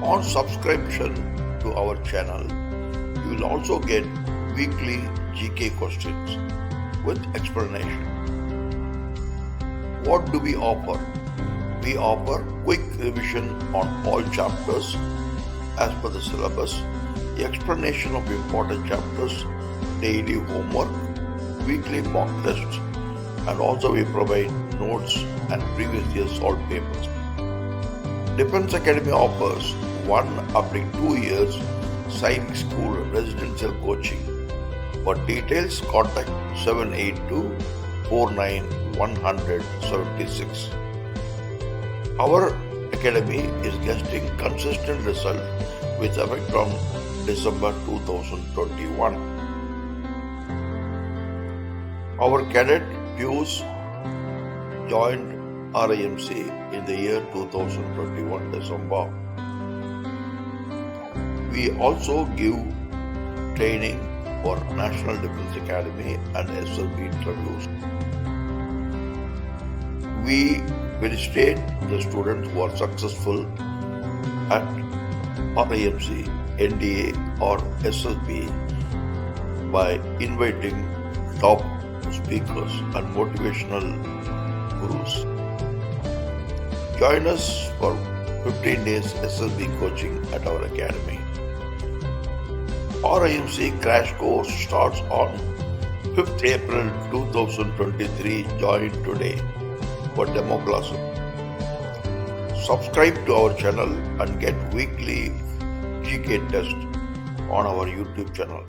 On subscription to our channel, you will also get weekly GK questions with explanation. What do we offer? We offer quick revision on all chapters as per the syllabus, the explanation of important chapters, daily homework, weekly mock tests, and also we provide notes and previous year's solved papers. Defense Academy offers 1 up to 2 years science school residential coaching. For details, contact 782-49-176. Our academy is getting consistent result with effect from December 2021. Our cadet Pius joined RIMC in the year 2021 December. We also give training for National Defense Academy and SLB interviews. We felicitate the students who are successful at RIMC, NDA or SLB by inviting top speakers and motivational gurus. Join us for 15 days SLB coaching at our academy. RIMC Crash Course starts on 5th April 2023. Join today for demo classes. Subscribe to our channel and get weekly GK test on our YouTube channel.